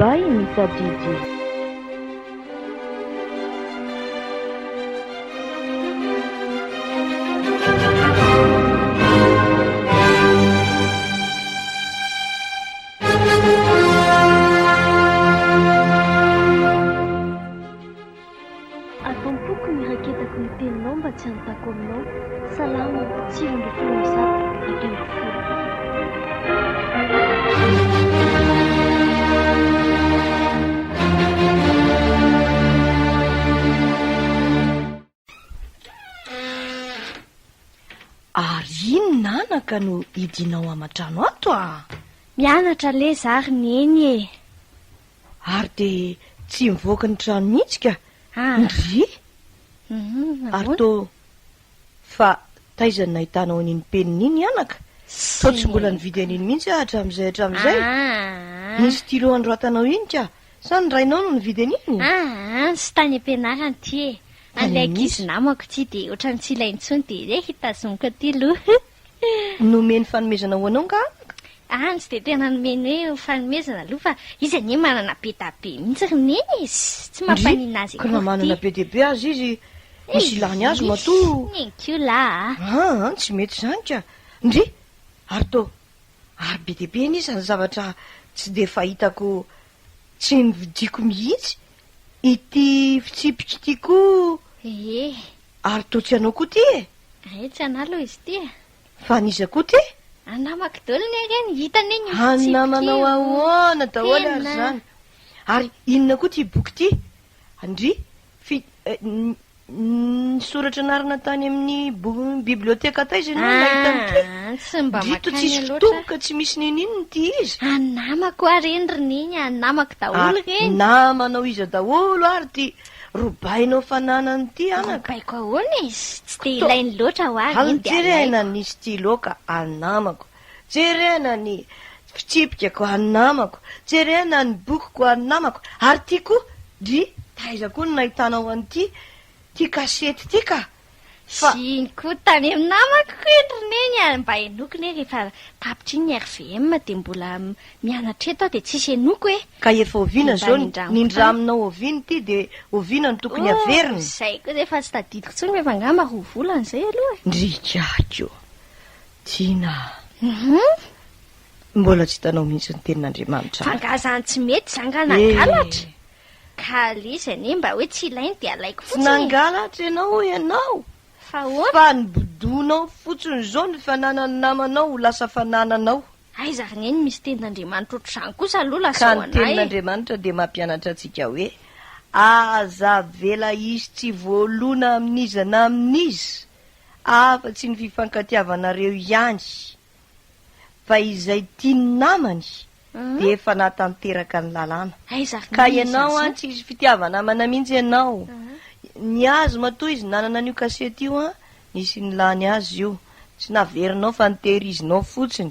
Obay mitaddy. Ataompoko ny raketako ny teninao mba tsy hanotako aminao. Salama tsiro ambin'ny folo zato ekeny folo. Ary inona anaka no hidinao amatrano ato a? Mianatra le zary ny eny e. Ary de tsy mivoaka ny trano mihitsy ka? Ndry? Ary to fa taizany nahitanao an'iny penina iny anaka? Tao tsy mbola nividy an'iny mihitsy hatramin'izay. Nisy stylo androatanao iny ka? Sa ny rainao no nividy an'iny? Sy tany am-pianarana ty e. An'ilay ankizy namako ty de ohatrany tsy ilainy intsony de re hitazomiko aty aloha. Nomeny fanomezana ho anao nga? Tsy de tena nomeny hoe fanomezana aloha fa izy anie manana be tabe mihitsy rineny izy. Tsy mampanina azy koa. Kana manana be dia be azy izy. Misy ilany azy matoa. Nenkio la. Tsy mety zany ka. Ndry? Ary to. Ary be dia be izy ny zavatra tsy de fahitako, tsy nividiko mihitsy. Ity fitsipika ity koa. Ary to tsy anao koa ty e? Tsy anao aloha izy ty e. Fa niza koa ty? Anamako daholo ny reny hitany eny anamanao ahoana daholo ary zany. Ary inona koa ty boky ty? Andry? Soratra narina tany amin'ny biblioteka taiza ianao nahitany ty? Tsy mba makany loatra. Ka tsy misy ninino ty izy. Anamako areny rineny, anamako daholo reny. Namanao iza daholo ary ty robainao fananany ty anaka. Robaiko ahoana izy? Tsy de ilainy loatra ho ary iny de jerena ny stylo ka anamako. Jerena ny fitsipikako anamako. Jerena ny bokiko anamako. Ary ty koa, dry, taiza koa no nahitanao an'ity ty kasety ty ka. Siny koa tany amin'ny namako koa rineny mba enokony rehefa tapitra iny ny RVM de mbola mianatra eto de tsisy enoko e. Ka efa oviana zao nindraminao oviana ty de oviana ny tokony averina. Zay koa efa tsy tadidiko tsony rehefa angamba roa volana zay aloha. Ndrikako. Tiana. Mbola tsy hitanao mihitsy ny tenin'Andriamanitra. Fangazany tsy mety zanga nangalatra. Ka lizy anie mba hoe tsy ilainy de alaiko fotsiny. Tsy nangalatra ianao. Fa nibodonao fotsiny zao ny fananany namanao lasa fanananao. Aiza rineny misy tenin'Andriamanitra ohatr'izany kosa aloha lasa ho anay. Ka ny tenin'Andriamanitra de mampianatra antsika hoe aza vela izy tsy voalona amin'iza na amin'izy. Afa-tsy ny fifankatiavanareo ihany. Fa izay tiany namany de efa natanteraka ny lalàna. Ka ianao tsy izy fitiavana namana mihitsy ianao. Ny azy matoa izy nanana an'io kasety io nisy ny lany azy io. Tsy naverinao fa nitehirizinao fotsiny.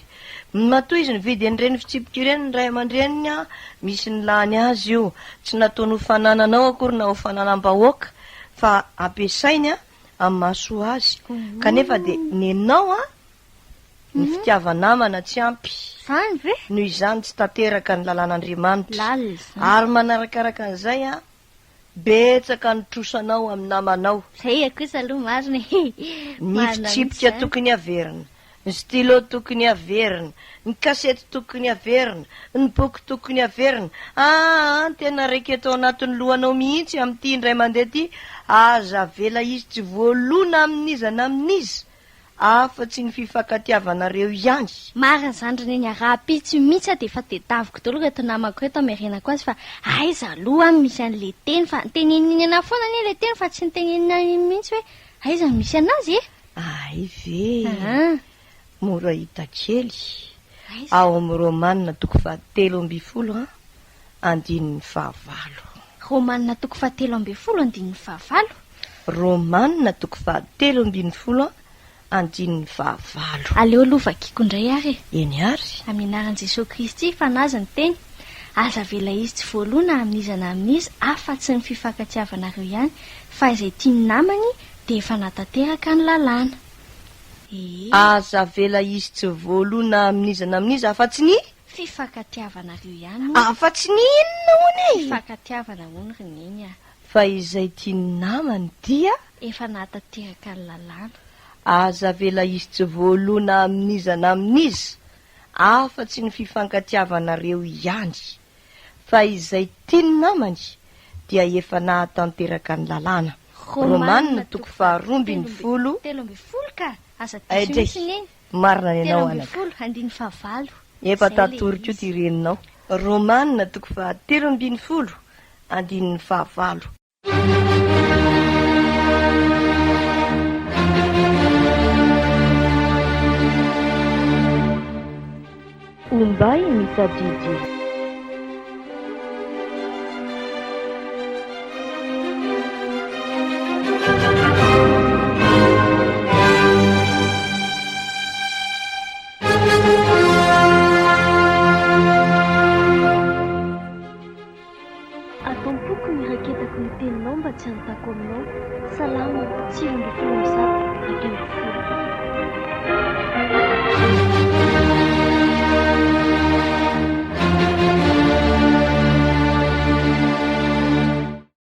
Matoa izy nividy an'ireny fitsipika ireny ny ray aman-dreniny misy ny lany azy io. Tsy nataony ho fanananao akory na ho fananam-bahoaka fa ampiasainy amin'ny maso azy. Kanefa de nenao ny fitiavanamana tsy ampy. Noho izany tsy tanteraka ny lalàn'Andriamanitra. Ary manarakaraka an'izay betsaka ny trosanao amin'ny namanao. Zay kosa aloha marina. Ny fitsipika tokony averina, ny stylo tokony averina, ny kasety tokony averina, ny boky tokony averina. Tena raiky eto anatin'ny lohanao mihitsy amin'ity indray mandeha ty. Aza vela izy tsy voalona amin'iza na amin'izy. Afa-tsy ny fifankatiavanareo ihany. Marina zany rineny arahapitsy mihitsy de efa tedaviko daholo reto namako reto amerianako azy fa aiza aloha misy an'le teny fa niteneniny ana foana anie le teny fa tsy nitenenina iny mihitsy hoe aiza misy anazy e. Ay ve. Mora hita kely. Ao amin'ny Romanina toko 7:20 andininy 9. Romanina toko 7:20 andininy 9. Romanina toko 7:20 andininy 9. Aleo aloha vakiko indray ary. Eny ary. Amin'ny anaran'i Jesoa Kristy fanazany teny. Aza vela izy tsy voalona amin'iza na amin'izy afa-tsy ny fifankatiavanareo ihany fa izay tiany namany de efa natanteraka ny lalàna. Aza vela izy tsy voalona amin'iza na amin'izy afa-tsy ny Fifankatiavanareo ihany fa tsy ninona hoany e fifankatiavana hono rineny a fa izay tiany namany dia efa natateraka ny lalàna aza vela izy tsy voalona amin'iza na amin'izy afa-tsy ny fifankatiavanareo ihany fa izay tiany namany dia efa nahatanteraka ny lalàna. Romanina 12:20 13 ka asa Aidray. disiny Marina ny anao anaka 13:15 efa tatoriko io ty reninao. Romanina 13:15 Obay mitaddy. Atompoko miraketako ny teninao mba tsy hanotako aminao salama 9:30 atao